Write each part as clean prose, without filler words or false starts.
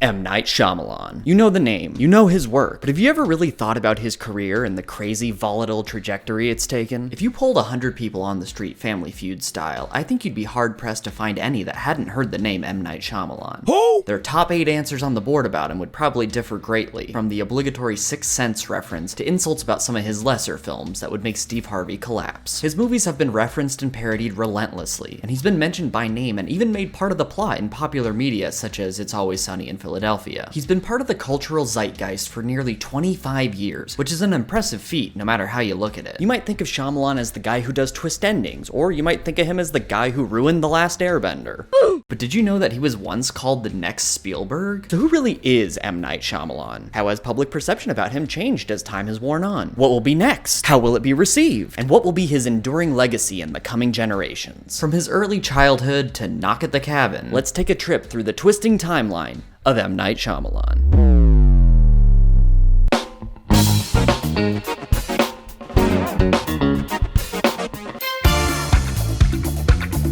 M. Night Shyamalan. You know the name, you know his work, but have you ever really thought about his career and the crazy, volatile trajectory it's taken? If you polled 100 people on the street Family Feud style, I think you'd be hard-pressed to find any that hadn't heard the name M. Night Shyamalan. Who? Their top 8 answers on the board about him would probably differ greatly, from the obligatory Sixth Sense reference to insults about some of his lesser films that would make Steve Harvey collapse. His movies have been referenced and parodied relentlessly, and he's been mentioned by name and even made part of the plot in popular media such as It's Always Sunny in Philadelphia. He's been part of the cultural zeitgeist for nearly 25 years, which is an impressive feat no matter how you look at it. You might think of Shyamalan as the guy who does twist endings, or you might think of him as the guy who ruined The Last Airbender. But did you know that he was once called the next Spielberg? So who really is M. Night Shyamalan? How has public perception about him changed as time has worn on? What will be next? How will it be received? And what will be his enduring legacy in the coming generations? From his early childhood to Knock at the Cabin, let's take a trip through the twisting timeline of M. Night Shyamalan.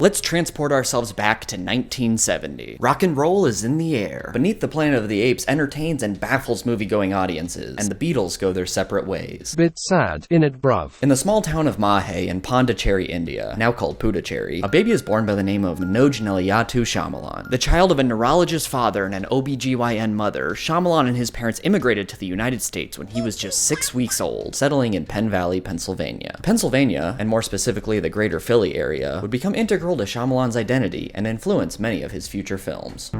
Let's transport ourselves back to 1970. Rock and roll is in the air. Beneath the Planet of the Apes entertains and baffles movie-going audiences, and the Beatles go their separate ways. Bit sad, innit bruv. In the small town of Mahe in Pondicherry, India, now called Puducherry, a baby is born by the name of Manoj Nelliyattu Shyamalan. The child of a neurologist father and an OBGYN mother, Shyamalan and his parents immigrated to the United States when he was just 6 weeks old, settling in Penn Valley, Pennsylvania. Pennsylvania, and more specifically the greater Philly area, would become integral to Shyamalan's identity and influence many of his future films.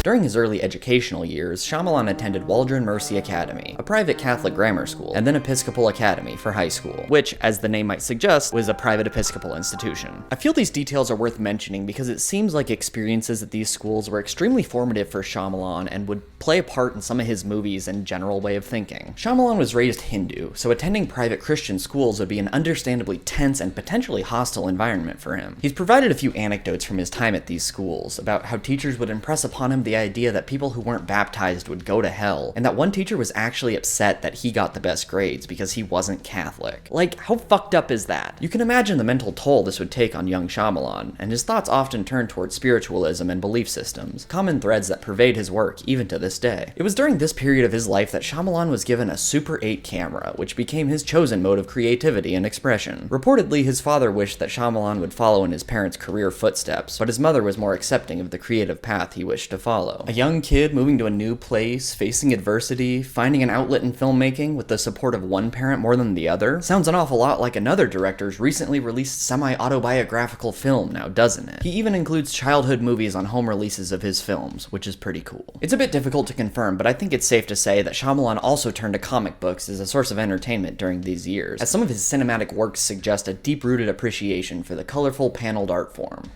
During his early educational years, Shyamalan attended Waldron Mercy Academy, a private Catholic grammar school, and then Episcopal Academy for high school, which, as the name might suggest, was a private Episcopal institution. I feel these details are worth mentioning because it seems like experiences at these schools were extremely formative for Shyamalan and would play a part in some of his movies and general way of thinking. Shyamalan was raised Hindu, so attending private Christian schools would be an understandably tense and potentially hostile environment for him. He's provided a few anecdotes from his time at these schools about how teachers would impress upon him the idea that people who weren't baptized would go to hell, and that one teacher was actually upset that he got the best grades because he wasn't Catholic. Like, how fucked up is that? You can imagine the mental toll this would take on young Shyamalan, and his thoughts often turned towards spiritualism and belief systems, common threads that pervade his work even to this day. It was during this period of his life that Shyamalan was given a Super 8 camera, which became his chosen mode of creativity and expression. Reportedly, his father wished that Shyamalan would follow in his parents' career footsteps, but his mother was more accepting of the creative path he wished to follow. A young kid moving to a new place, facing adversity, finding an outlet in filmmaking with the support of one parent more than the other, sounds an awful lot like another director's recently released semi-autobiographical film now, doesn't it? He even includes childhood movies on home releases of his films, which is pretty cool. It's a bit difficult to confirm, but I think it's safe to say that Shyamalan also turned to comic books as a source of entertainment during these years, as some of his cinematic works suggest a deep-rooted appreciation for the colorful paneled art form.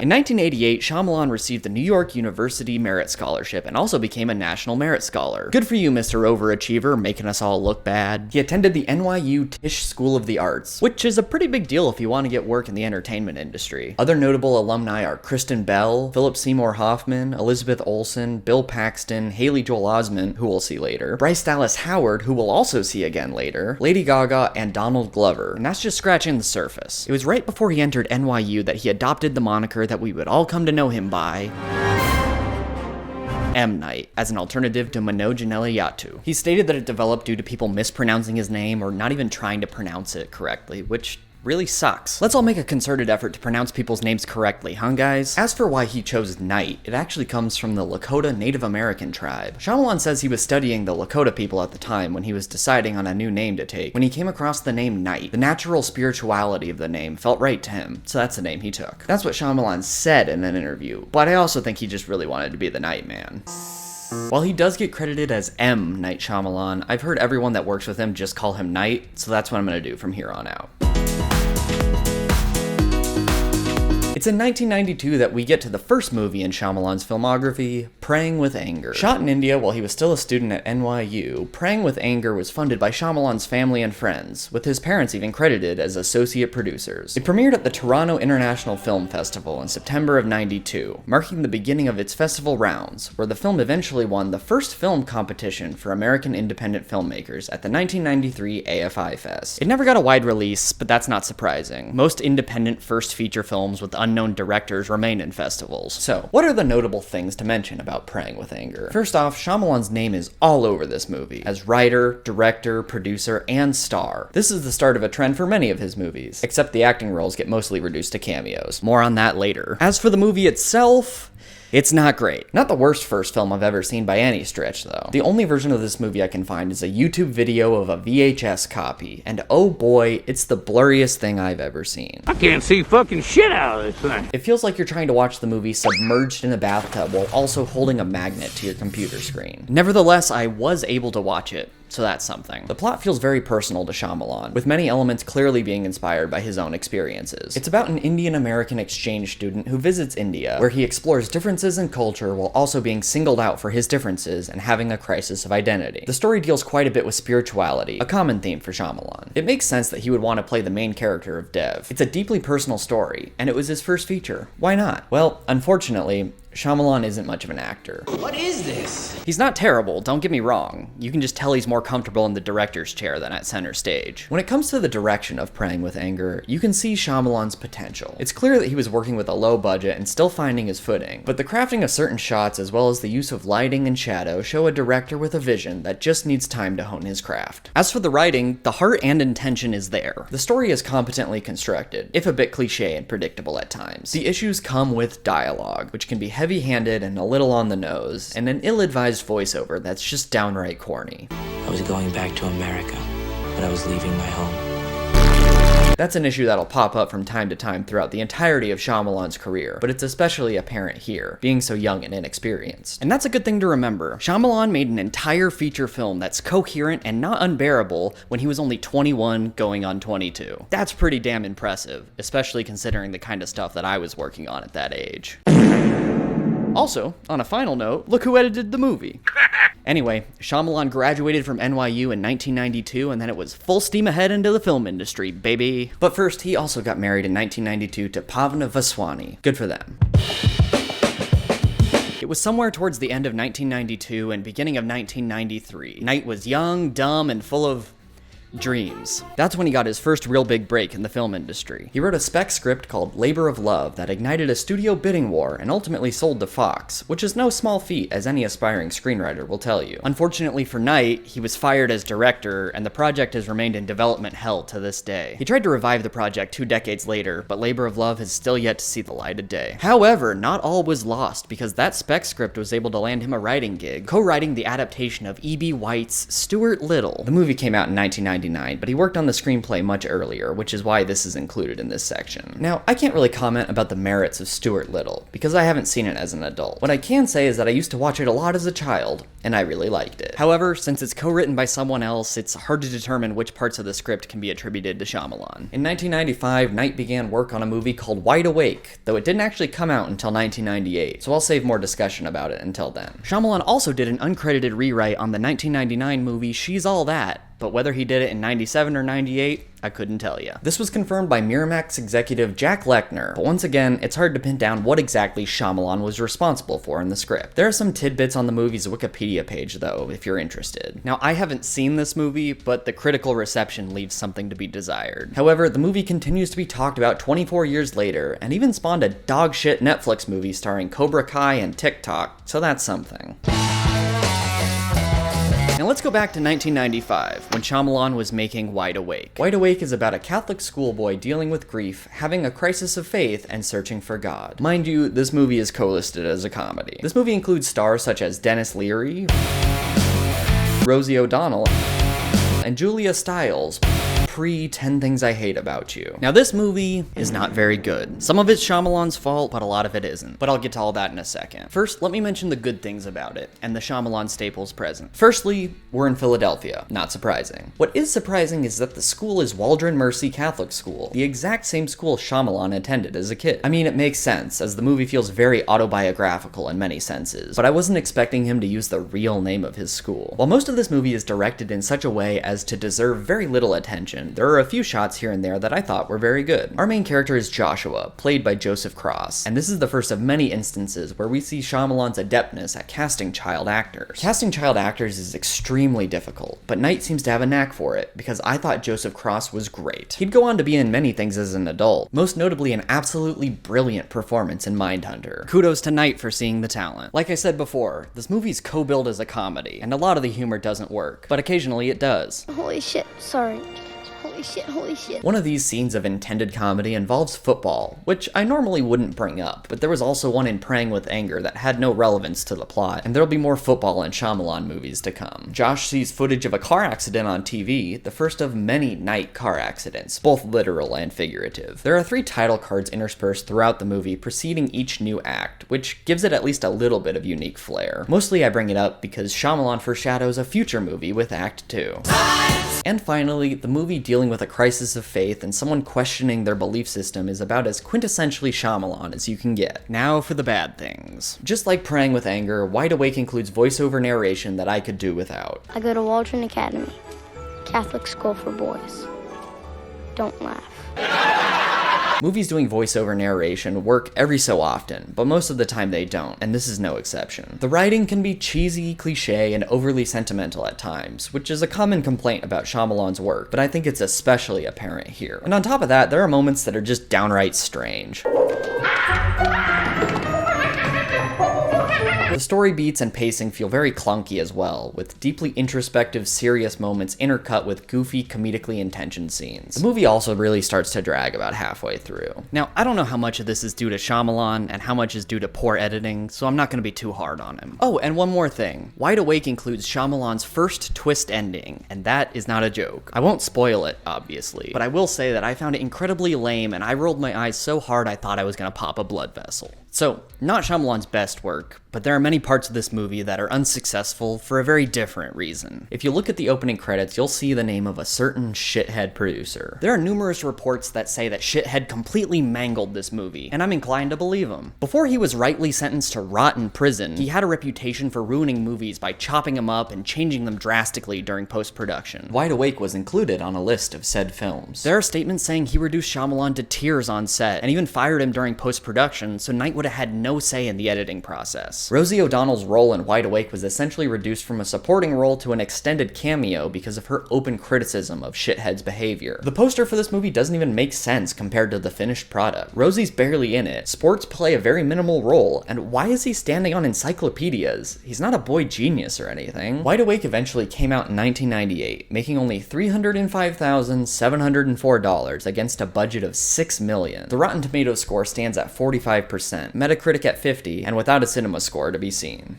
In 1988, Shyamalan received the New York University Merit Scholarship and also became a National Merit Scholar. Good for you, Mr. Overachiever, making us all look bad. He attended the NYU Tisch School of the Arts, which is a pretty big deal if you want to get work in the entertainment industry. Other notable alumni are Kristen Bell, Philip Seymour Hoffman, Elizabeth Olsen, Bill Paxton, Haley Joel Osment, who we'll see later, Bryce Dallas Howard, who we'll also see again later, Lady Gaga, and Donald Glover, and that's just scratching the surface. It was right before he entered NYU that he adopted the moniker that we would all come to know him by, M. Night, as an alternative to Manoj Nelliyattu. He stated that it developed due to people mispronouncing his name or not even trying to pronounce it correctly, which really sucks. Let's all make a concerted effort to pronounce people's names correctly, huh guys? As for why he chose Night, it actually comes from the Lakota Native American tribe. Shyamalan says he was studying the Lakota people at the time when he was deciding on a new name to take. When he came across the name Night, the natural spirituality of the name felt right to him, so that's the name he took. That's what Shyamalan said in an interview, but I also think he just really wanted to be the Night Man. While he does get credited as M. Night Shyamalan, I've heard everyone that works with him just call him Night, so that's what I'm gonna do from here on out. It's in 1992 that we get to the first movie in Shyamalan's filmography, Praying with Anger. Shot in India while he was still a student at NYU, Praying with Anger was funded by Shyamalan's family and friends, with his parents even credited as associate producers. It premiered at the Toronto International Film Festival in September of '92, marking the beginning of its festival rounds, where the film eventually won the first film competition for American independent filmmakers at the 1993 AFI Fest. It never got a wide release, but that's not surprising. Most independent first feature films with unknown directors remain in festivals. So, what are the notable things to mention about Praying with Anger? First off, Shyamalan's name is all over this movie, as writer, director, producer, and star. This is the start of a trend for many of his movies, except the acting roles get mostly reduced to cameos. More on that later. As for the movie itself, it's not great. Not the worst first film I've ever seen by any stretch, though. The only version of this movie I can find is a YouTube video of a VHS copy, and oh boy, it's the blurriest thing I've ever seen. I can't see fucking shit out of this thing. It feels like you're trying to watch the movie submerged in a bathtub while also holding a magnet to your computer screen. Nevertheless, I was able to watch it, so that's something. The plot feels very personal to Shyamalan, with many elements clearly being inspired by his own experiences. It's about an Indian-American exchange student who visits India, where he explores differences in culture while also being singled out for his differences and having a crisis of identity. The story deals quite a bit with spirituality, a common theme for Shyamalan. It makes sense that he would want to play the main character of Dev. It's a deeply personal story, and it was his first feature. Why not? Well, unfortunately, Shyamalan isn't much of an actor. What is this? He's not terrible, don't get me wrong. You can just tell he's more comfortable in the director's chair than at center stage. When it comes to the direction of Praying with Anger, you can see Shyamalan's potential. It's clear that he was working with a low budget and still finding his footing, but the crafting of certain shots as well as the use of lighting and shadow show a director with a vision that just needs time to hone his craft. As for the writing, the heart and intention is there. The story is competently constructed, if a bit cliche and predictable at times. The issues come with dialogue, which can be heavy-handed and a little on the nose, and an ill-advised voiceover that's just downright corny. I was going back to America, but I was leaving my home. That's an issue that'll pop up from time to time throughout the entirety of Shyamalan's career, but it's especially apparent here, being so young and inexperienced. And that's a good thing to remember. Shyamalan made an entire feature film that's coherent and not unbearable when he was only 21 going on 22. That's pretty damn impressive, especially considering the kind of stuff that I was working on at that age. Also, on a final note, look who edited the movie. Anyway, Shyamalan graduated from NYU in 1992, and then it was full steam ahead into the film industry, baby. But first, he also got married in 1992 to Pavna Vaswani. Good for them. It was somewhere towards the end of 1992 and beginning of 1993. Knight was young, dumb, and full of dreams. That's when he got his first real big break in the film industry. He wrote a spec script called Labor of Love that ignited a studio bidding war and ultimately sold to Fox, which is no small feat, as any aspiring screenwriter will tell you. Unfortunately for Knight, he was fired as director, and the project has remained in development hell to this day. He tried to revive the project 2 decades later, but Labor of Love has still yet to see the light of day. However, not all was lost, because that spec script was able to land him a writing gig, co-writing the adaptation of E.B. White's Stuart Little. The movie came out in 1999, but he worked on the screenplay much earlier, which is why this is included in this section. Now, I can't really comment about the merits of Stuart Little, because I haven't seen it as an adult. What I can say is that I used to watch it a lot as a child, and I really liked it. However, since it's co-written by someone else, it's hard to determine which parts of the script can be attributed to Shyamalan. In 1995, Knight began work on a movie called Wide Awake, though it didn't actually come out until 1998, so I'll save more discussion about it until then. Shyamalan also did an uncredited rewrite on the 1999 movie She's All That, but whether he did it in 97 or 98, I couldn't tell you. This was confirmed by Miramax executive Jack Lechner, but once again, it's hard to pin down what exactly Shyamalan was responsible for in the script. There are some tidbits on the movie's Wikipedia page, though, if you're interested. Now, I haven't seen this movie, but the critical reception leaves something to be desired. However, the movie continues to be talked about 24 years later, and even spawned a dog-shit Netflix movie starring Cobra Kai and TikTok, so that's something. Now let's go back to 1995, when Shyamalan was making Wide Awake. Wide Awake is about a Catholic schoolboy dealing with grief, having a crisis of faith, and searching for God. Mind you, this movie is co-listed as a comedy. This movie includes stars such as Dennis Leary, Rosie O'Donnell, and Julia Stiles, pre 10 Things I Hate About You. Now this movie is not very good. Some of it's Shyamalan's fault, but a lot of it isn't. But I'll get to all that in a second. First, let me mention the good things about it, and the Shyamalan staples present. Firstly, we're in Philadelphia. Not surprising. What is surprising is that the school is Waldron Mercy Catholic School, the exact same school Shyamalan attended as a kid. I mean, it makes sense, as the movie feels very autobiographical in many senses, but I wasn't expecting him to use the real name of his school. While most of this movie is directed in such a way as to deserve very little attention, mention, there are a few shots here and there that I thought were very good. Our main character is Joshua, played by Joseph Cross, and this is the first of many instances where we see Shyamalan's adeptness at casting child actors. Casting child actors is extremely difficult, but Knight seems to have a knack for it, because I thought Joseph Cross was great. He'd go on to be in many things as an adult, most notably an absolutely brilliant performance in Mindhunter. Kudos to Knight for seeing the talent. Like I said before, this movie's co-billed as a comedy, and a lot of the humor doesn't work, but occasionally it does. Holy shit, sorry. Holy shit. One of these scenes of intended comedy involves football, which I normally wouldn't bring up, but there was also one in Praying with Anger that had no relevance to the plot, and there'll be more football in Shyamalan movies to come. Josh sees footage of a car accident on TV, the first of many Knight car accidents, both literal and figurative. There are 3 title cards interspersed throughout the movie preceding each new act, which gives it at least a little bit of unique flair. Mostly I bring it up because Shyamalan foreshadows a future movie with Act 2. And finally, the movie dealing with a crisis of faith and someone questioning their belief system is about as quintessentially Shyamalan as you can get. Now for the bad things. Just like Praying with Anger, Wide Awake includes voiceover narration that I could do without. I go to Waldron Academy, Catholic school for boys. Don't laugh. Movies doing voiceover narration work every so often, but most of the time they don't, and this is no exception. The writing can be cheesy, cliche, and overly sentimental at times, which is a common complaint about Shyamalan's work, but I think it's especially apparent here. And on top of that, there are moments that are just downright strange. The story beats and pacing feel very clunky as well, with deeply introspective, serious moments intercut with goofy, comedically intentioned scenes. The movie also really starts to drag about halfway through. Now, I don't know how much of this is due to Shyamalan and how much is due to poor editing, so I'm not going to be too hard on him. Oh, and one more thing. Wide Awake includes Shyamalan's first twist ending, and that is not a joke. I won't spoil it, obviously, but I will say that I found it incredibly lame, and I rolled my eyes so hard I thought I was going to pop a blood vessel. So, not Shyamalan's best work, but there are many parts of this movie that are unsuccessful for a very different reason. If you look at the opening credits, you'll see the name of a certain shithead producer. There are numerous reports that say that Shithead completely mangled this movie, and I'm inclined to believe him. Before he was rightly sentenced to rot in prison, he had a reputation for ruining movies by chopping them up and changing them drastically during post-production. Wide Awake was included on a list of said films. There are statements saying he reduced Shyamalan to tears on set, and even fired him during post-production, so Knight would have had no say in the editing process. Rosie O'Donnell's role in Wide Awake was essentially reduced from a supporting role to an extended cameo because of her open criticism of Shithead's behavior. The poster for this movie doesn't even make sense compared to the finished product. Rosie's barely in it, sports play a very minimal role, and why is he standing on encyclopedias? He's not a boy genius or anything. Wide Awake eventually came out in 1998, making only $305,704 against a budget of $6 million. The Rotten Tomatoes score stands at 45%, Metacritic at 50%, and without a cinema score to be seen.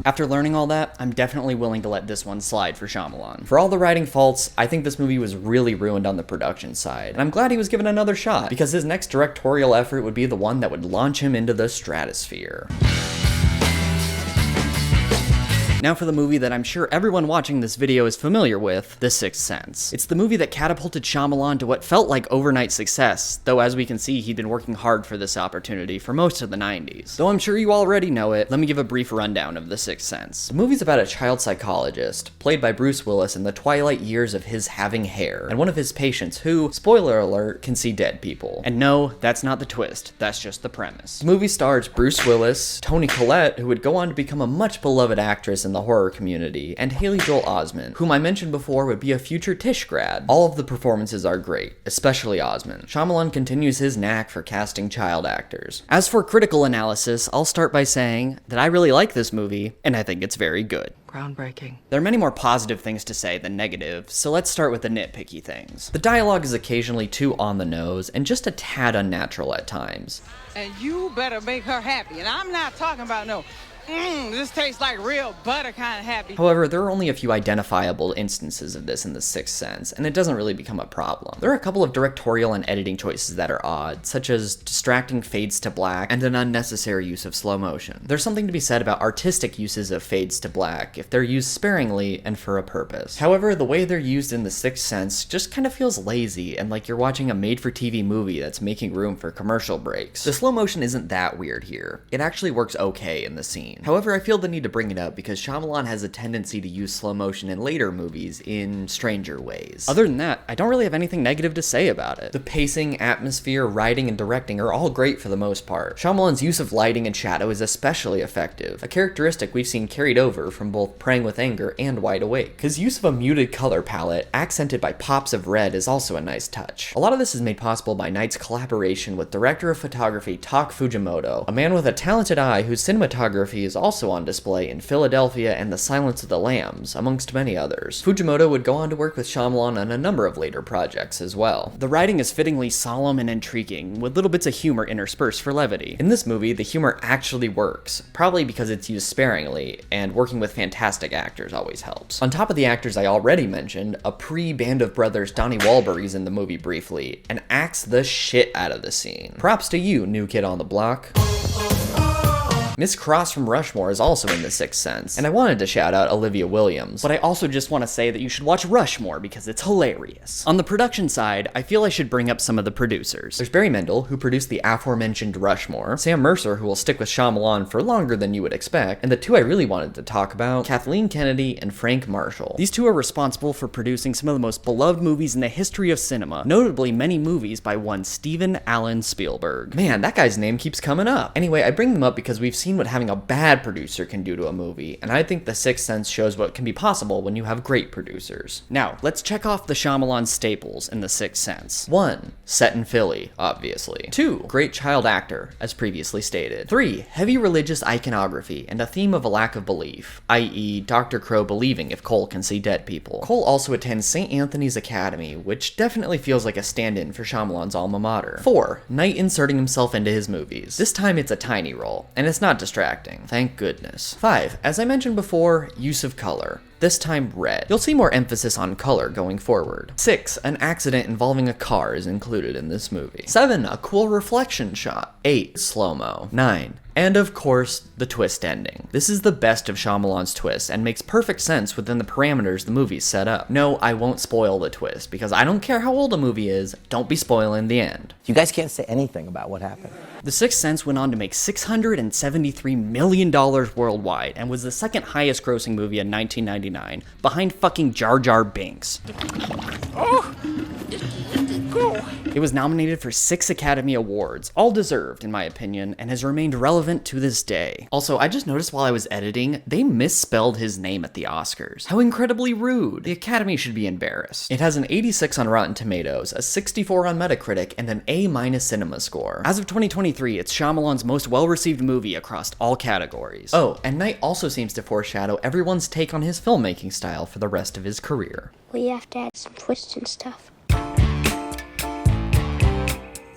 After learning all that, I'm definitely willing to let this one slide for Shyamalan. For all the writing faults, I think this movie was really ruined on the production side, and I'm glad he was given another shot, because his next directorial effort would be the one that would launch him into the stratosphere. Now for the movie that I'm sure everyone watching this video is familiar with, The Sixth Sense. It's the movie that catapulted Shyamalan to what felt like overnight success, though as we can see, he'd been working hard for this opportunity for most of the 90s. Though I'm sure you already know it, let me give a brief rundown of The Sixth Sense. The movie's about a child psychologist, played by Bruce Willis in the twilight years of his having hair, and one of his patients who, spoiler alert, can see dead people. And no, that's not the twist, that's just the premise. The movie stars Bruce Willis, Toni Collette, who would go on to become a much beloved actress in the horror community, and Haley Joel Osment, whom I mentioned before would be a future Tisch grad. All of the performances are great, especially Osment. Shyamalan continues his knack for casting child actors. As for critical analysis, I'll start by saying that I really like this movie, and I think it's very good. Groundbreaking. There are many more positive things to say than negative, so let's start with the nitpicky things. The dialogue is occasionally too on the nose, and just a tad unnatural at times. And you better make her happy, and I'm not talking about no this tastes like real butter kind of happy. However, there are only a few identifiable instances of this in The Sixth Sense, and it doesn't really become a problem. There are a couple of directorial and editing choices that are odd, such as distracting fades to black and an unnecessary use of slow motion. There's something to be said about artistic uses of fades to black if they're used sparingly and for a purpose. However, the way they're used in The Sixth Sense just kind of feels lazy and like you're watching a made-for-TV movie that's making room for commercial breaks. The slow motion isn't that weird here. It actually works okay in the scene. scene. However, I feel the need to bring it up because Shyamalan has a tendency to use slow motion in later movies in stranger ways. Other than that, I don't really have anything negative to say about it. The pacing, atmosphere, writing, and directing are all great for the most part. Shyamalan's use of lighting and shadow is especially effective, a characteristic we've seen carried over from both Praying with Anger and Wide Awake. His use of a muted color palette, accented by pops of red, is also a nice touch. A lot of this is made possible by Knight's collaboration with director of photography Tak Fujimoto, a man with a talented eye whose cinematography is also on display in Philadelphia and The Silence of the Lambs, amongst many others. Fujimoto would go on to work with Shyamalan on a number of later projects as well. The writing is fittingly solemn and intriguing, with little bits of humor interspersed for levity. In this movie, the humor actually works, probably because it's used sparingly, and working with fantastic actors always helps. On top of the actors I already mentioned, a pre-Band of Brothers Donnie Wahlberg is in the movie briefly, and acts the shit out of the scene. Props to you, New Kid on the Block. Miss Cross from Rushmore is also in The Sixth Sense, and I wanted to shout out Olivia Williams, but I also just want to say that you should watch Rushmore because it's hilarious. On the production side, I feel I should bring up some of the producers. There's Barry Mendel, who produced the aforementioned Rushmore, Sam Mercer, who will stick with Shyamalan for longer than you would expect, and the two I really wanted to talk about, Kathleen Kennedy and Frank Marshall. These two are responsible for producing some of the most beloved movies in the history of cinema, notably many movies by one Steven Allen Spielberg. Man, that guy's name keeps coming up. Anyway, I bring them up because we've seen what having a bad producer can do to a movie, and I think The Sixth Sense shows what can be possible when you have great producers. Now, let's check off the Shyamalan staples in The Sixth Sense. 1. Set in Philly, obviously. 2. Great child actor, as previously stated. 3. Heavy religious iconography and a theme of a lack of belief, i.e. Dr. Crow believing if Cole can see dead people. Cole also attends St. Anthony's Academy, which definitely feels like a stand-in for Shyamalan's alma mater. 4. Knight inserting himself into his movies. This time it's a tiny role, and it's not distracting. Thank goodness. 5. As I mentioned before, use of color. This time red. You'll see more emphasis on color going forward. 6. An accident involving a car is included in this movie. 7. A cool reflection shot. 8. Slow-mo. 9. And of course, the twist ending. This is the best of Shyamalan's twists and makes perfect sense within the parameters the movie's set up. No, I won't spoil the twist, because I don't care how old a movie is, don't be spoiling the end. You guys can't say anything about what happened. The Sixth Sense went on to make $673 million worldwide and was the second highest grossing movie in 1999, behind fucking Jar Jar Binks. It was nominated for 6 Academy Awards, all deserved in my opinion, and has remained relevant to this day. Also, I just noticed while I was editing, they misspelled his name at the Oscars. How incredibly rude. The Academy should be embarrassed. It has an 86 on Rotten Tomatoes, a 64 on Metacritic, and an A- cinema score. As of 2023, it's Shyamalan's most well-received movie across all categories. Oh, and Knight also seems to foreshadow everyone's take on his filmmaking style for the rest of his career. We have to add some twists and stuff.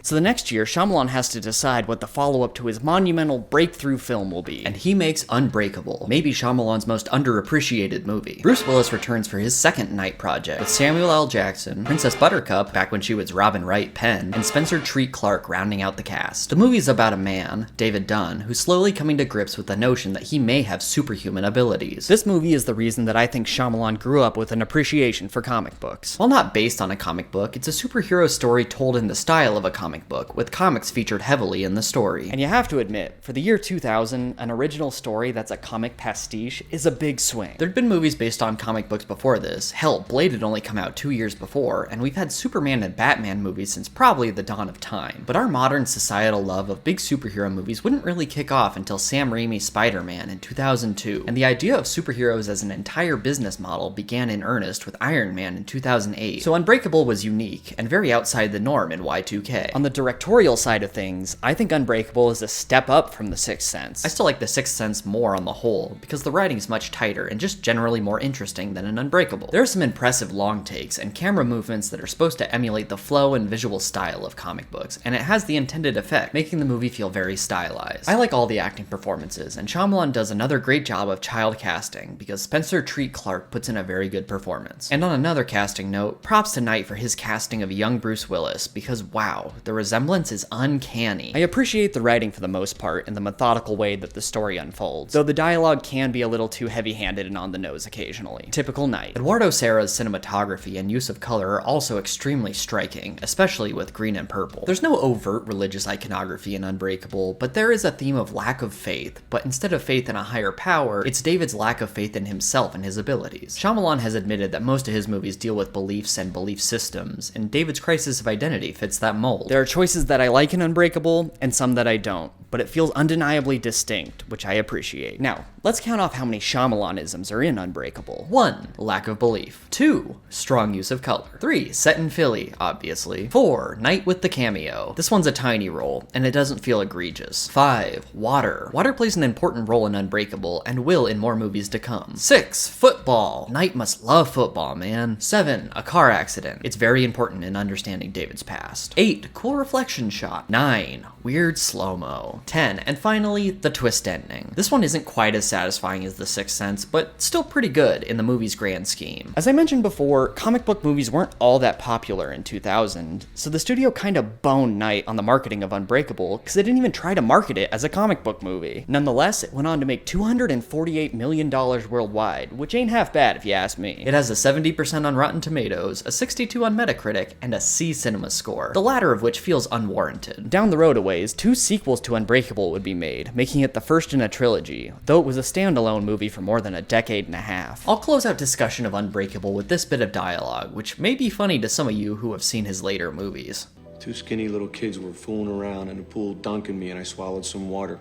So the next year, Shyamalan has to decide what the follow-up to his monumental breakthrough film will be. And he makes Unbreakable, maybe Shyamalan's most underappreciated movie. Bruce Willis returns for his second Knight project, with Samuel L. Jackson, Princess Buttercup, back when she was Robin Wright Penn, and Spencer Treat Clark rounding out the cast. The movie's about a man, David Dunn, who's slowly coming to grips with the notion that he may have superhuman abilities. This movie is the reason that I think Shyamalan grew up with an appreciation for comic books. While not based on a comic book, it's a superhero story told in the style of a comic book, with comics featured heavily in the story. And you have to admit, for the year 2000, an original story that's a comic pastiche is a big swing. There'd been movies based on comic books before this. Hell, Blade had only come out 2 years before, and we've had Superman and Batman movies since probably the dawn of time. But our modern societal love of big superhero movies wouldn't really kick off until Sam Raimi's Spider-Man in 2002, and the idea of superheroes as an entire business model began in earnest with Iron Man in 2008. So Unbreakable was unique, and very outside the norm in Y2K. On the directorial side of things, I think Unbreakable is a step up from The Sixth Sense. I still like The Sixth Sense more on the whole, because the writing's much tighter and just generally more interesting than in Unbreakable. There are some impressive long takes and camera movements that are supposed to emulate the flow and visual style of comic books, and it has the intended effect, making the movie feel very stylized. I like all the acting performances, and Shyamalan does another great job of child casting, because Spencer Treat Clark puts in a very good performance. And on another casting note, props to Knight for his casting of young Bruce Willis, because wow, The resemblance is uncanny. I appreciate the writing for the most part and the methodical way that the story unfolds, though the dialogue can be a little too heavy-handed and on the nose occasionally. Typical Knight. Eduardo Serra's cinematography and use of color are also extremely striking, especially with green and purple. There's no overt religious iconography in Unbreakable, but there is a theme of lack of faith, but instead of faith in a higher power, it's David's lack of faith in himself and his abilities. Shyamalan has admitted that most of his movies deal with beliefs and belief systems, and David's crisis of identity fits that mold. There are choices that I like in Unbreakable, and some that I don't, but it feels undeniably distinct, which I appreciate. Now, let's count off how many Shyamalan-isms are in Unbreakable. 1. Lack of belief. 2. Strong use of color. 3. Set in Philly, obviously. 4. Night with the cameo. This one's a tiny role, and it doesn't feel egregious. 5. Water. Water plays an important role in Unbreakable, and will in more movies to come. 6. Football. Knight must love football, man. 7. A car accident. It's very important in understanding David's past. 8. Cool reflection shot. 9. Weird slow-mo. 10. And finally, the twist ending. This one isn't quite as satisfying as The Sixth Sense, but still pretty good in the movie's grand scheme. As I mentioned before, comic book movies weren't all that popular in 2000, so the studio kinda boned Knight on the marketing of Unbreakable, because they didn't even try to market it as a comic book movie. Nonetheless, it went on to make $248 million worldwide, which ain't half bad if you ask me. It has a 70% on Rotten Tomatoes, a 62 on Metacritic, and a C Cinema score, the latter of which feels unwarranted. Down the road a ways, 2 sequels to Unbreakable would be made, making it the first in a trilogy, though it was a standalone movie for more than a decade and a half. I'll close out discussion of Unbreakable with this bit of dialogue, which may be funny to some of you who have seen his later movies. 2 skinny little kids were fooling around in a pool dunking me and I swallowed some water.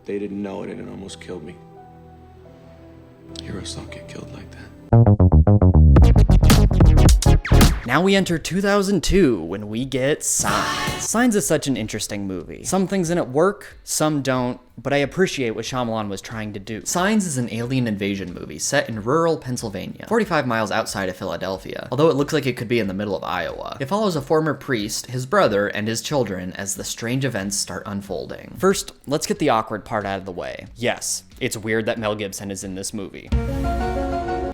They didn't know it and it almost killed me. Heroes don't get killed like that. Now we enter 2002 when we get Signs. Signs is such an interesting movie. Some things in it work, some don't, but I appreciate what Shyamalan was trying to do. Signs is an alien invasion movie set in rural Pennsylvania, 45 miles outside of Philadelphia, although it looks like it could be in the middle of Iowa. It follows a former priest, his brother, and his children as the strange events start unfolding. First, let's get the awkward part out of the way. Yes, it's weird that Mel Gibson is in this movie.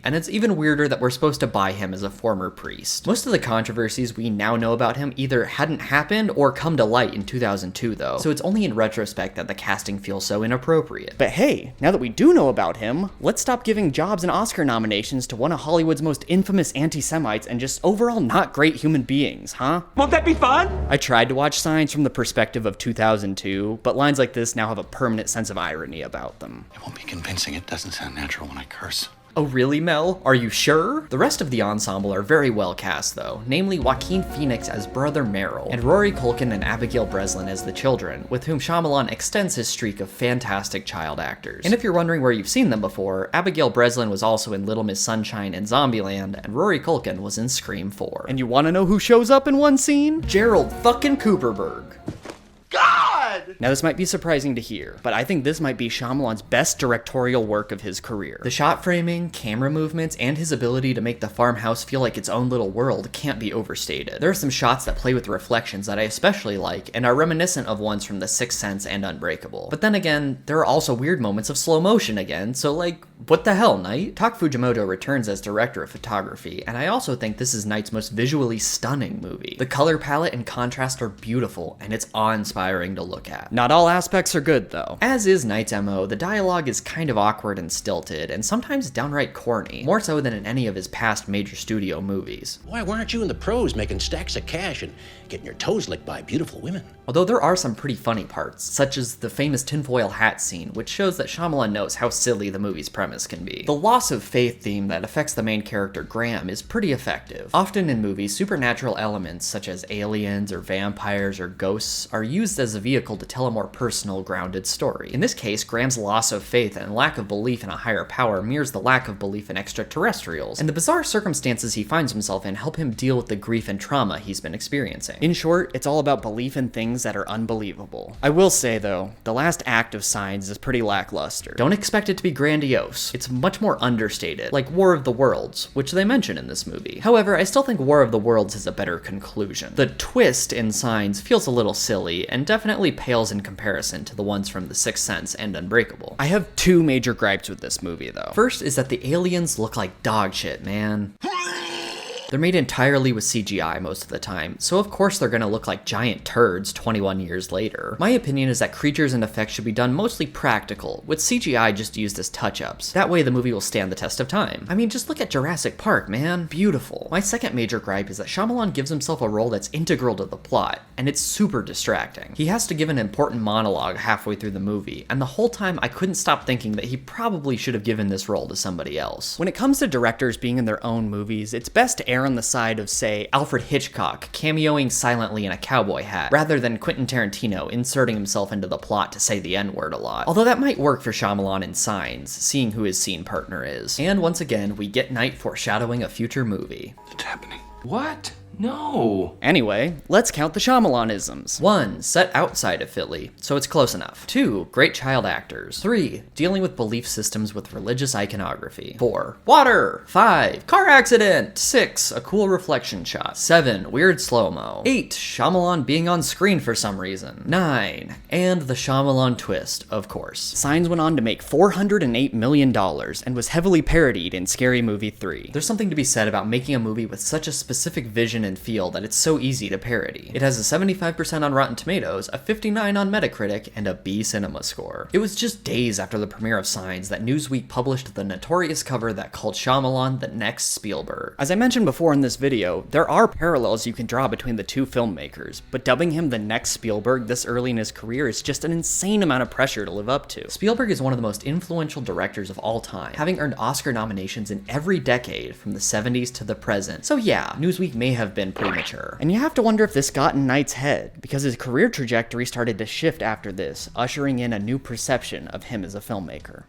And it's even weirder that we're supposed to buy him as a former priest. Most of the controversies we now know about him either hadn't happened or come to light in 2002 though, so it's only in retrospect that the casting feels so inappropriate. But hey, now that we do know about him, let's stop giving jobs and Oscar nominations to one of Hollywood's most infamous anti-Semites and just overall not great human beings, huh? Won't that be fun? I tried to watch Signs from the perspective of 2002, but lines like this now have a permanent sense of irony about them. It won't be convincing. It doesn't sound natural when I curse. Oh really, Mel? Are you sure? The rest of the ensemble are very well cast though, namely Joaquin Phoenix as Brother Merrill, and Rory Culkin and Abigail Breslin as the children, with whom Shyamalan extends his streak of fantastic child actors. And if you're wondering where you've seen them before, Abigail Breslin was also in Little Miss Sunshine and Zombieland, and Rory Culkin was in Scream 4. And you wanna know who shows up in one scene? Gerald fucking Cooperberg. God! Now this might be surprising to hear, but I think this might be Shyamalan's best directorial work of his career. The shot framing, camera movements, and his ability to make the farmhouse feel like its own little world can't be overstated. There are some shots that play with reflections that I especially like, and are reminiscent of ones from The Sixth Sense and Unbreakable. But then again, there are also weird moments of slow motion again, so like, what the hell, Knight? Tak Fujimoto returns as director of photography, and I also think this is Knight's most visually stunning movie. The color palette and contrast are beautiful, and it's awe-inspiring to look at. Not all aspects are good, though. As is Knight's MO, the dialogue is kind of awkward and stilted, and sometimes downright corny, more so than in any of his past major studio movies. Why aren't you in the pros making stacks of cash and getting your toes licked by beautiful women? Although there are some pretty funny parts, such as the famous tinfoil hat scene, which shows that Shyamalan knows how silly the movie's premise can be. The loss of faith theme that affects the main character Graham is pretty effective. Often in movies, supernatural elements such as aliens or vampires or ghosts are used as a vehicle to tell a more personal, grounded story. In this case, Graham's loss of faith and lack of belief in a higher power mirrors the lack of belief in extraterrestrials, and the bizarre circumstances he finds himself in help him deal with the grief and trauma he's been experiencing. In short, it's all about belief in things that are unbelievable. I will say though, the last act of Signs is pretty lackluster. Don't expect it to be grandiose. It's much more understated, like War of the Worlds, which they mention in this movie. However, I still think War of the Worlds is a better conclusion. The twist in Signs feels a little silly, and definitely pales in comparison to the ones from The Sixth Sense and Unbreakable. I have 2 major gripes with this movie though. First is that the aliens look like dog shit, man. They're made entirely with CGI most of the time, so of course they're gonna look like giant turds 21 years later. My opinion is that creatures and effects should be done mostly practical, with CGI just used as touch-ups. That way the movie will stand the test of time. I mean, just look at Jurassic Park, man. Beautiful. My second major gripe is that Shyamalan gives himself a role that's integral to the plot, and it's super distracting. He has to give an important monologue halfway through the movie, and the whole time I couldn't stop thinking that he probably should have given this role to somebody else. When it comes to directors being in their own movies, it's best to err on the side of, say, Alfred Hitchcock cameoing silently in a cowboy hat, rather than Quentin Tarantino inserting himself into the plot to say the N-word a lot. Although that might work for Shyamalan in Signs, seeing who his scene partner is. And once again, we get Night foreshadowing a future movie. It's happening. What? No. Anyway, let's count the Shyamalan-isms. 1. Set outside of Philly, so it's close enough. 2. Great child actors. 3. Dealing with belief systems with religious iconography. 4. Water. 5. Car accident. 6. A cool reflection shot. 7. Weird slow-mo. 8. Shyamalan being on screen for some reason. 9. And the Shyamalan twist, of course. Signs went on to make $408 million and was heavily parodied in Scary Movie 3. There's something to be said about making a movie with such a specific vision and feel that it's so easy to parody. It has a 75% on Rotten Tomatoes, a 59 on Metacritic, and a B Cinema score. It was just days after the premiere of Signs that Newsweek published the notorious cover that called Shyamalan the next Spielberg. As I mentioned before in this video, there are parallels you can draw between the two filmmakers, but dubbing him the next Spielberg this early in his career is just an insane amount of pressure to live up to. Spielberg is one of the most influential directors of all time, having earned Oscar nominations in every decade from the 70s to the present. So yeah, Newsweek may have been premature. And you have to wonder if this got in Knight's head, because his career trajectory started to shift after this, ushering in a new perception of him as a filmmaker.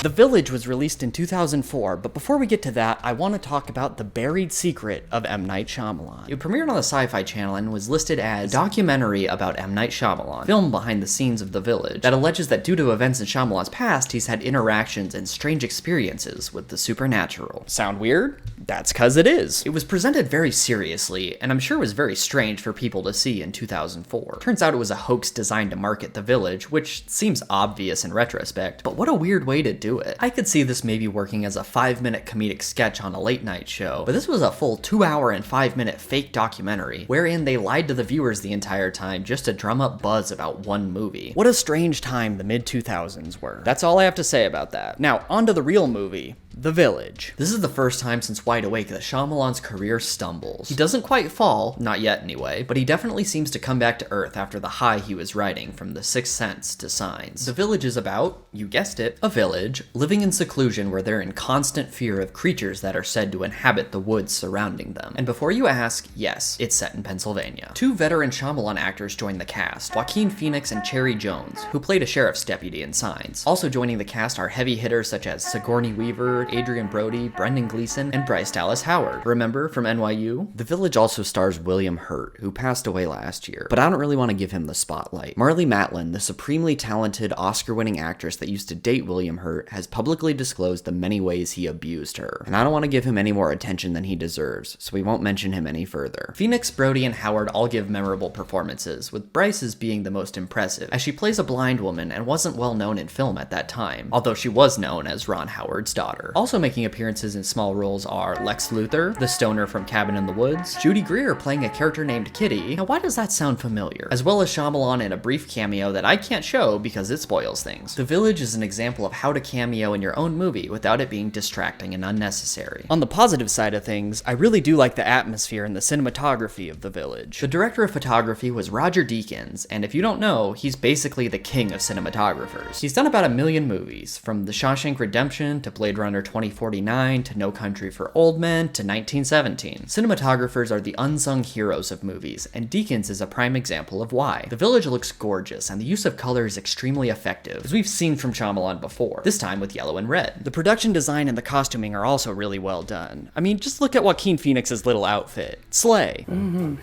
The Village was released in 2004, but before we get to that, I want to talk about The Buried Secret of M. Night Shyamalan. It premiered on the Sci-Fi Channel and was listed as a documentary about M. Night Shyamalan, filmed behind the scenes of The Village, that alleges that due to events in Shyamalan's past, he's had interactions and strange experiences with the supernatural. Sound weird? That's cause it is. It was presented very seriously, and I'm sure was very strange for people to see in 2004. Turns out it was a hoax designed to market The Village, which seems obvious in retrospect, but what a weird way to do it. I could see this maybe working as a 5-minute comedic sketch on a late night show, but this was a full 2-hour and 5-minute fake documentary, wherein they lied to the viewers the entire time just to drum up buzz about one movie. What a strange time the mid-2000s were. That's all I have to say about that. Now, on to the real movie. The Village. This is the first time since Wide Awake that Shyamalan's career stumbles. He doesn't quite fall, not yet anyway, but he definitely seems to come back to earth after the high he was riding from The Sixth Sense to Signs. The Village is about, you guessed it, a village living in seclusion where they're in constant fear of creatures that are said to inhabit the woods surrounding them. And before you ask, yes, it's set in Pennsylvania. 2 veteran Shyamalan actors join the cast, Joaquin Phoenix and Cherry Jones, who played a sheriff's deputy in Signs. Also joining the cast are heavy hitters such as Sigourney Weaver, Adrian Brody, Brendan Gleeson, and Bryce Dallas Howard. Remember from NYU? The Village also stars William Hurt, who passed away last year, but I don't really want to give him the spotlight. Marlee Matlin, the supremely talented Oscar-winning actress that used to date William Hurt, has publicly disclosed the many ways he abused her, and I don't want to give him any more attention than he deserves, so we won't mention him any further. Phoenix, Brody, and Howard all give memorable performances, with Bryce's being the most impressive, as she plays a blind woman and wasn't well known in film at that time, although she was known as Ron Howard's daughter. Also making appearances in small roles are Lex Luthor, the stoner from Cabin in the Woods, Judy Greer playing a character named Kitty. Now why does that sound familiar? As well as Shyamalan in a brief cameo that I can't show because it spoils things. The Village is an example of how to cameo in your own movie without it being distracting and unnecessary. On the positive side of things, I really do like the atmosphere and the cinematography of The Village. The director of photography was Roger Deakins, and if you don't know, he's basically the king of cinematographers. He's done about 1 million movies, from The Shawshank Redemption to Blade Runner 2049 to No Country for Old Men to 1917. Cinematographers are the unsung heroes of movies, and Deakins is a prime example of why. The Village looks gorgeous, and the use of color is extremely effective, as we've seen from Shyamalan before, this time with yellow and red. The production design and the costuming are also really well done. I mean, just look at Joaquin Phoenix's little outfit. Slay.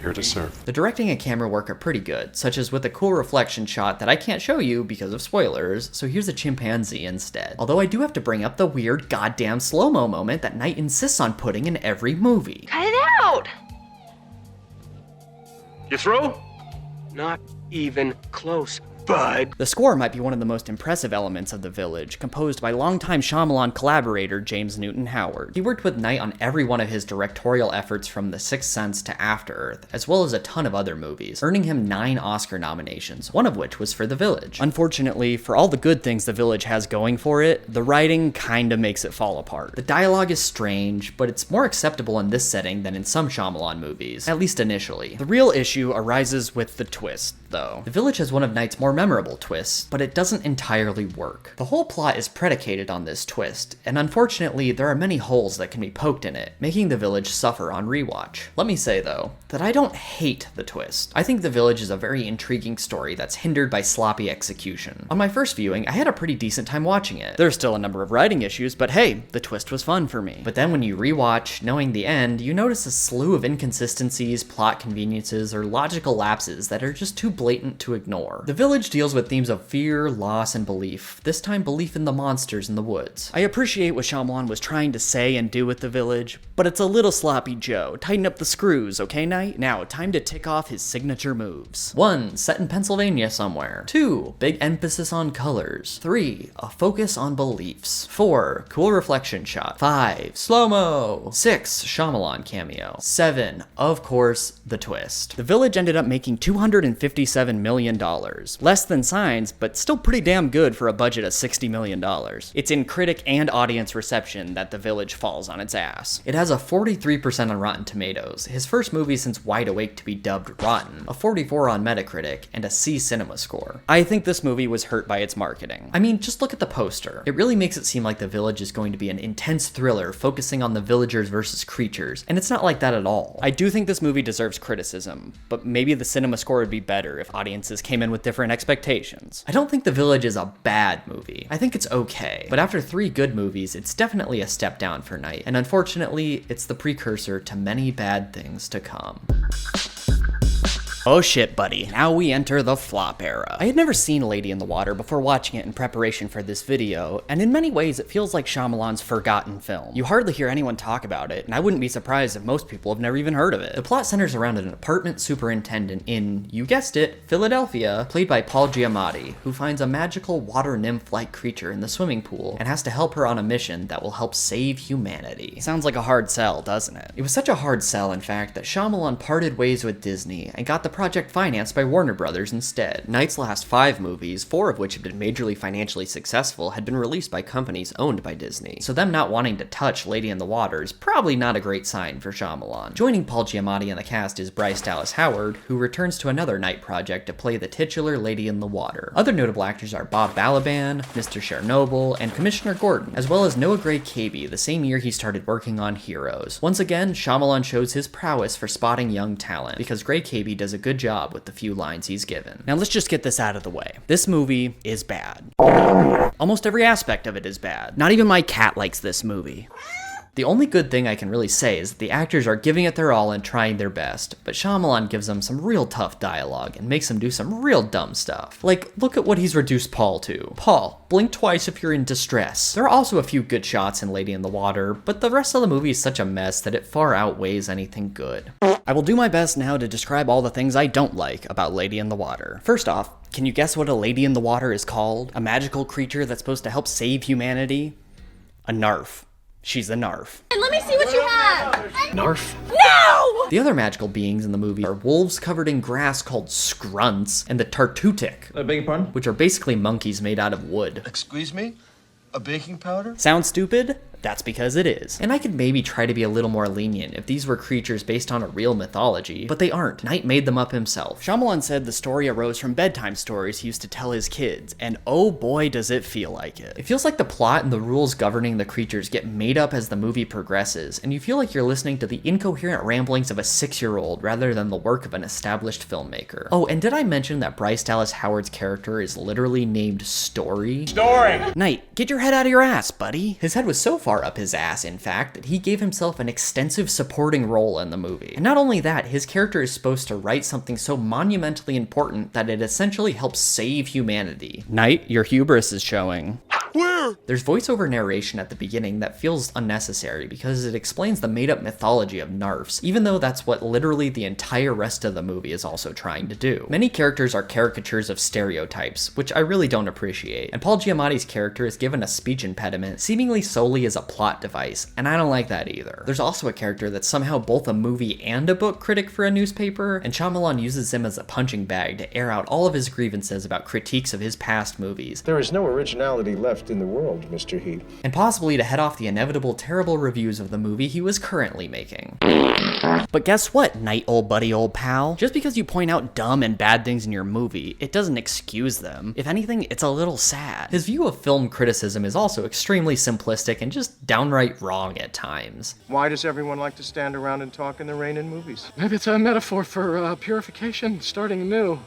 Here to serve. The directing and camera work are pretty good, such as with a cool reflection shot that I can't show you because of spoilers, so here's a chimpanzee instead. Although I do have to bring up the weird goddamn slow-mo moment that Knight insists on putting in every movie. Cut it out! You through? Not even close. bud. The score might be one of the most impressive elements of The Village, composed by longtime Shyamalan collaborator James Newton Howard. He worked with Knight on every one of his directorial efforts from The Sixth Sense to After Earth, as well as a ton of other movies, earning him 9 Oscar nominations, one of which was for The Village. Unfortunately, for all the good things The Village has going for it, the writing kinda makes it fall apart. The dialogue is strange, but it's more acceptable in this setting than in some Shyamalan movies, at least initially. The real issue arises with the twist, though. The Village has one of Knight's more memorable twists, but it doesn't entirely work. The whole plot is predicated on this twist, and unfortunately, there are many holes that can be poked in it, making The Village suffer on rewatch. Let me say, though, that I don't hate the twist. I think The Village is a very intriguing story that's hindered by sloppy execution. On my first viewing, I had a pretty decent time watching it. There's still a number of writing issues, but hey, the twist was fun for me. But then when you rewatch, knowing the end, you notice a slew of inconsistencies, plot conveniences, or logical lapses that are just too blatant to ignore. The Village deals with themes of fear, loss, and belief, this time belief in the monsters in the woods. I appreciate what Shyamalan was trying to say and do with The Village, but it's a little sloppy Joe. Tighten up the screws, okay, Knight? Now, time to tick off his signature moves. 1. Set in Pennsylvania somewhere. 2. Big emphasis on colors. 3. A focus on beliefs. 4. Cool reflection shot. 5. Slow-mo. 6. Shyamalan cameo. 7. Of course, the twist. The Village ended up making $257 million. Less than Signs, but still pretty damn good for a budget of $60 million. It's in critic and audience reception that The Village falls on its ass. It has a 43% on Rotten Tomatoes, his first movie since Wide Awake to be dubbed rotten, a 44 on Metacritic, and a C Cinema score. I think this movie was hurt by its marketing. I mean, just look at the poster. It really makes it seem like The Village is going to be an intense thriller focusing on the villagers versus creatures, and it's not like that at all. I do think this movie deserves criticism, but maybe the cinema score would be better if audiences came in with different expectations. I don't think The Village is a bad movie. I think it's okay, but after 3 good movies, it's definitely a step down for Knight, and unfortunately, it's the precursor to many bad things to come. Oh shit, buddy. Now we enter the flop era. I had never seen Lady in the Water before watching it in preparation for this video, and in many ways it feels like Shyamalan's forgotten film. You hardly hear anyone talk about it, and I wouldn't be surprised if most people have never even heard of it. The plot centers around an apartment superintendent in, you guessed it, Philadelphia, played by Paul Giamatti, who finds a magical water nymph-like creature in the swimming pool and has to help her on a mission that will help save humanity. Sounds like a hard sell, doesn't it? It was such a hard sell, in fact, that Shyamalan parted ways with Disney and got the project financed by Warner Brothers instead. Knight's last 5 movies, 4 of which had been majorly financially successful, had been released by companies owned by Disney, so them not wanting to touch Lady in the Water is probably not a great sign for Shyamalan. Joining Paul Giamatti in the cast is Bryce Dallas Howard, who returns to another Knight project to play the titular Lady in the Water. Other notable actors are Bob Balaban, Mr. Chernobyl, and Commissioner Gordon, as well as Noah Gray Cabey, the same year he started working on Heroes. Once again, Shyamalan shows his prowess for spotting young talent, because Gray Cabey does a good job with the few lines he's given. Now let's just get this out of the way. This movie is bad. Almost every aspect of it is bad. Not even my cat likes this movie. The only good thing I can really say is that the actors are giving it their all and trying their best, but Shyamalan gives them some real tough dialogue and makes them do some real dumb stuff. Like, look at what he's reduced Paul to. Paul, blink twice if you're in distress. There are also a few good shots in Lady in the Water, but the rest of the movie is such a mess that it far outweighs anything good. I will do my best now to describe all the things I don't like about Lady in the Water. First off, can you guess what a Lady in the Water is called? A magical creature that's supposed to help save humanity? A narf. She's a narf. And let me see what you have! Narf? No! The other magical beings in the movie are wolves covered in grass called scrunts, and the tartutic, I beg your pardon? which are basically monkeys made out of wood. Excuse me? A baking powder? Sounds stupid? That's because it is. And I could maybe try to be a little more lenient if these were creatures based on a real mythology, but they aren't. Knight made them up himself. Shyamalan said the story arose from bedtime stories he used to tell his kids, and oh boy does it feel like it. It feels like the plot and the rules governing the creatures get made up as the movie progresses, and you feel like you're listening to the incoherent ramblings of a 6-year-old rather than the work of an established filmmaker. Oh, and did I mention that Bryce Dallas Howard's character is literally named Story? Knight, get your head out of your ass, buddy. His head was so far up his ass, in fact, that he gave himself an extensive supporting role in the movie. And not only that, his character is supposed to write something so monumentally important that it essentially helps save humanity. Knight, your hubris is showing. Where? There's voiceover narration at the beginning that feels unnecessary because it explains the made-up mythology of Narfs, even though that's what literally the entire rest of the movie is also trying to do. Many characters are caricatures of stereotypes, which I really don't appreciate, and Paul Giamatti's character is given a speech impediment seemingly solely as a plot device, and I don't like that either. There's also a character that's somehow both a movie and a book critic for a newspaper, and Shyamalan uses him as a punching bag to air out all of his grievances about critiques of his past movies. There is no originality left in the world, Mr. Heap. And possibly to head off the inevitable terrible reviews of the movie he was currently making. But guess what, night old buddy old pal? Just because you point out dumb and bad things in your movie, it doesn't excuse them. If anything, it's a little sad. His view of film criticism is also extremely simplistic and just downright wrong at times. Why does everyone like to stand around and talk in the rain in movies? Maybe it's a metaphor for purification, starting anew.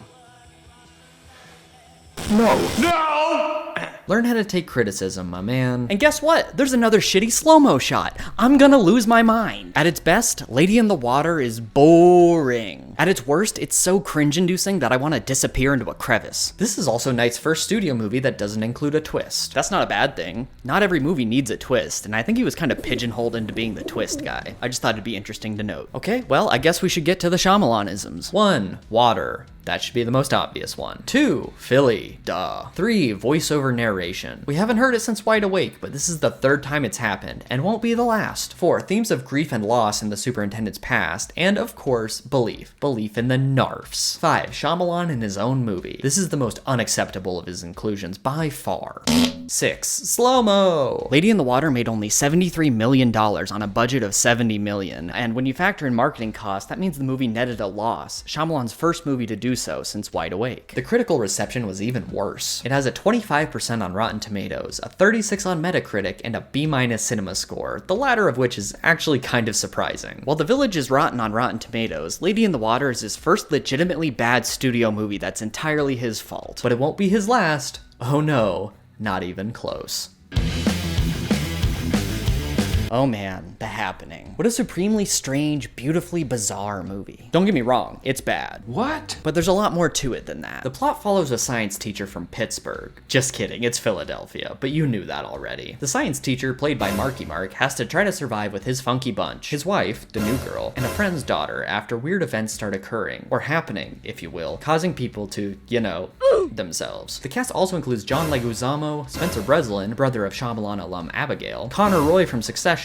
Learn how to take criticism, my man. And guess what? There's another shitty slow-mo shot. I'm gonna lose my mind. At its best, Lady in the Water is boring. At its worst, it's so cringe-inducing that I want to disappear into a crevice. This is also Knight's first studio movie that doesn't include a twist. That's not a bad thing. Not every movie needs a twist, and I think he was kind of pigeonholed into being the twist guy. I just thought it'd be interesting to note. Okay, well, I guess we should get to the Shyamalan-isms. 1. Water. That should be the most obvious one. 2. Philly. Duh. 3. Voiceover narration. We haven't heard it since Wide Awake, but this is the 3rd time it's happened, and won't be the last. 4. Themes of grief and loss in the superintendent's past, and of course, belief. Belief in the Narfs. 5. Shyamalan in his own movie. This is the most unacceptable of his inclusions by far. 6. Slow-mo. Lady in the Water made only $73 million on a budget of $70 million, and when you factor in marketing costs, that means the movie netted a loss. Shyamalan's first movie to do so since Wide Awake. The critical reception was even worse. It has a 25% on Rotten Tomatoes, a 36 on Metacritic, and a B- cinema score, the latter of which is actually kind of surprising. While The Village is rotten on Rotten Tomatoes, Lady in the Water is his first legitimately bad studio movie that's entirely his fault. But it won't be his last. Oh no, not even close. Oh man, The Happening. What a supremely strange, beautifully bizarre movie. Don't get me wrong, it's bad. What? But there's a lot more to it than that. The plot follows a science teacher from Pittsburgh. Just kidding, it's Philadelphia, but you knew that already. The science teacher, played by Marky Mark, has to try to survive with his funky bunch, his wife, the new girl, and a friend's daughter after weird events start occurring, or happening, if you will, causing people to, themselves. The cast also includes John Leguizamo, Spencer Breslin, brother of Shyamalan alum Abigail, Connor Roy from Succession,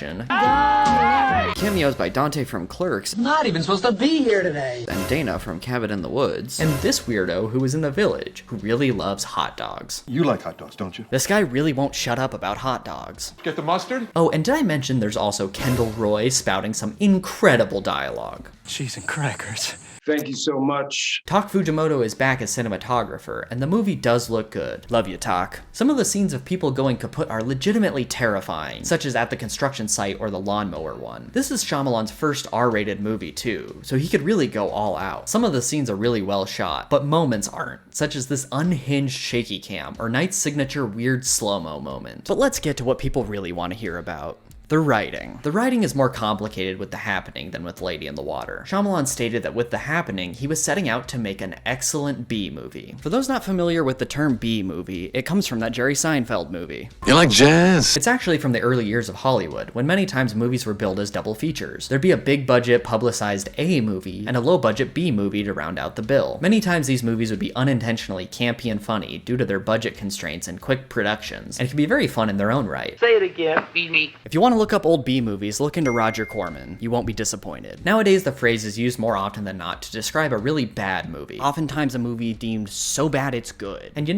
cameos by Dante from Clerks, Not even supposed to be here today. and Dana from Cabin in the Woods, and this weirdo who is in The Village, who really loves hot dogs. You like hot dogs, don't you? This guy really won't shut up about hot dogs. Get the mustard? Oh, and did I mention there's also Kendall Roy spouting some incredible dialogue? Cheese and crackers. Thank you so much. Tak Fujimoto is back as cinematographer, and the movie does look good. Love you, Tak. Some of the scenes of people going kaput are legitimately terrifying, such as at the construction site or the lawnmower one. This is Shyamalan's first R-rated movie too, so he could really go all out. Some of the scenes are really well shot, but moments aren't, such as this unhinged shaky cam, or Knight's signature weird slow-mo moment. But let's get to what people really want to hear about. The writing. The writing is more complicated with The Happening than with Lady in the Water. Shyamalan stated that with The Happening, he was setting out to make an excellent B-movie. For those not familiar with the term B-movie, it comes from that Jerry Seinfeld movie. You like jazz? It's actually from the early years of Hollywood, when many times movies were billed as double features. There'd be a big-budget, publicized A movie, and a low-budget B movie to round out the bill. Many times these movies would be unintentionally campy and funny due to their budget constraints and quick productions, and can be very fun in their own right. Say it again, Beanie. If you want to look up old B movies, look into Roger Corman. You won't be disappointed. Nowadays, the phrase is used more often than not to describe a really bad movie. Oftentimes a movie deemed so bad it's good. And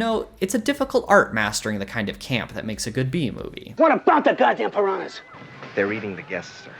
it's a difficult art mastering the kind of camp that makes a good B movie. What about the goddamn piranhas? They're eating the guests, sir.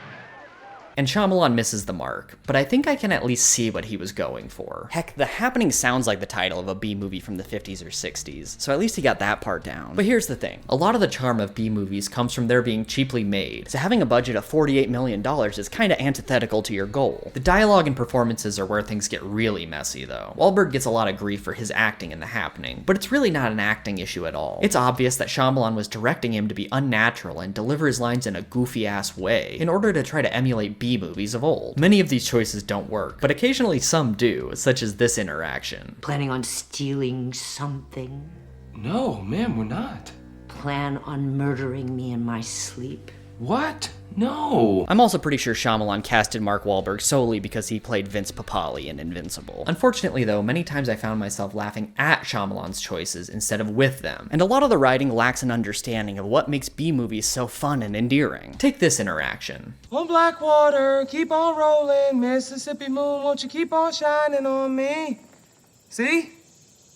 And Shyamalan misses the mark, but I think I can at least see what he was going for. Heck, The Happening sounds like the title of a B movie from the 50s or 60s, so at least he got that part down. But here's the thing, a lot of the charm of B movies comes from their being cheaply made, so having a budget of $48 million is kinda antithetical to your goal. The dialogue and performances are where things get really messy though. Wahlberg gets a lot of grief for his acting in The Happening, but it's really not an acting issue at all. It's obvious that Shyamalan was directing him to be unnatural and deliver his lines in a goofy-ass way, in order to try to emulate B movies of old. Many of these choices don't work, but occasionally some do, such as this interaction. Planning on stealing something? No, ma'am, we're not. plan on murdering me in my sleep? What? No. I'm also pretty sure Shyamalan casted Mark Wahlberg solely because he played Vince Papali in Invincible. Unfortunately though, many times I found myself laughing at Shyamalan's choices instead of with them, and a lot of the writing lacks an understanding of what makes B-movies so fun and endearing. Take this interaction. On Blackwater, keep on rolling, Mississippi moon, won't you keep on shining on me? See?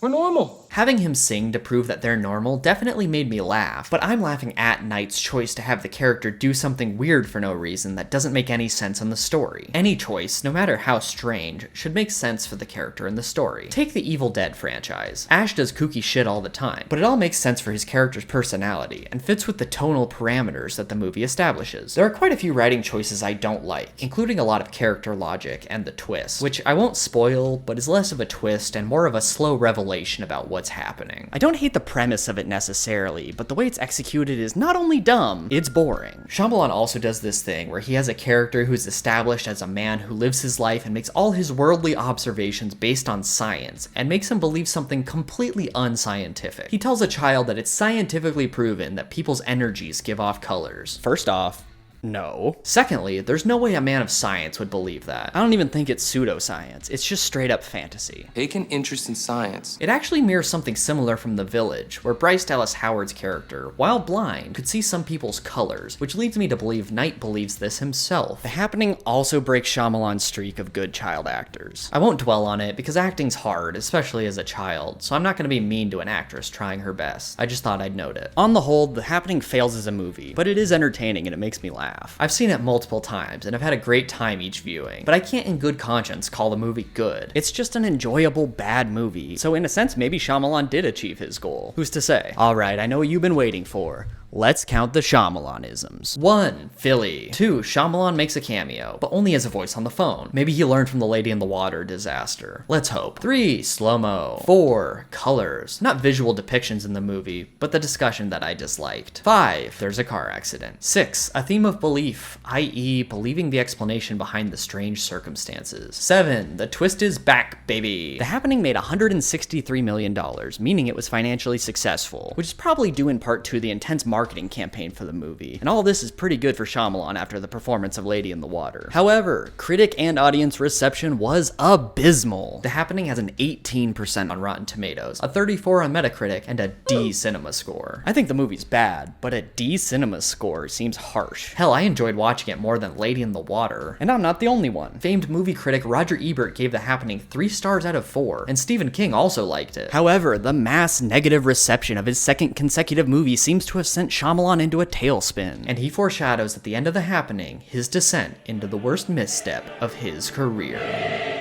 We're normal. Having him sing to prove that they're normal definitely made me laugh, but I'm laughing at Knight's choice to have the character do something weird for no reason that doesn't make any sense in the story. Any choice, no matter how strange, should make sense for the character in the story. Take the Evil Dead franchise. Ash does kooky shit all the time, but it all makes sense for his character's personality and fits with the tonal parameters that the movie establishes. There are quite a few writing choices I don't like, including a lot of character logic and the twist, which I won't spoil, but is less of a twist and more of a slow revelation about what's happening. I don't hate the premise of it necessarily, but the way it's executed is not only dumb, it's boring. Shyamalan also does this thing where he has a character who's established as a man who lives his life and makes all his worldly observations based on science, and makes him believe something completely unscientific. He tells a child that it's scientifically proven that people's energies give off colors. First off, no. Secondly, there's no way a man of science would believe that. I don't even think it's pseudoscience, it's just straight up fantasy. Take an interest in science. It actually mirrors something similar from The Village, where Bryce Dallas Howard's character, while blind, could see some people's colors, which leads me to believe Knight believes this himself. The Happening also breaks Shyamalan's streak of good child actors. I won't dwell on it because acting's hard, especially as a child, so I'm not gonna be mean to an actress trying her best. I just thought I'd note it. On the whole, The Happening fails as a movie, but it is entertaining and it makes me laugh. I've seen it multiple times and I've had a great time each viewing, but I can't in good conscience call the movie good. It's just an enjoyable bad movie, so in a sense maybe Shyamalan did achieve his goal. Who's to say? Alright, I know what you've been waiting for. Let's count the Shyamalan-isms. 1. Philly. 2. Shyamalan makes a cameo, but only as a voice on the phone. Maybe he learned from the Lady in the Water disaster. Let's hope. 3. Slow-mo. 4. Colors. Not visual depictions in the movie, but the discussion that I disliked. 5. There's a car accident. 6. A theme of belief, i.e. believing the explanation behind the strange circumstances. 7. The twist is back, baby. The Happening made $163 million, meaning it was financially successful, which is probably due in part to the intense marketing campaign for the movie, and all this is pretty good for Shyamalan after the performance of Lady in the Water. However, critic and audience reception was abysmal. The Happening has an 18% on Rotten Tomatoes, a 34 on Metacritic, and a D cinema score. I think the movie's bad, but a D cinema score seems harsh. Hell, I enjoyed watching it more than Lady in the Water, and I'm not the only one. Famed movie critic Roger Ebert gave The Happening 3 stars out of 4, and Stephen King also liked it. However, the mass negative reception of his second consecutive movie seems to have sent Shyamalan into a tailspin, and he foreshadows at the end of The Happening his descent into the worst misstep of his career.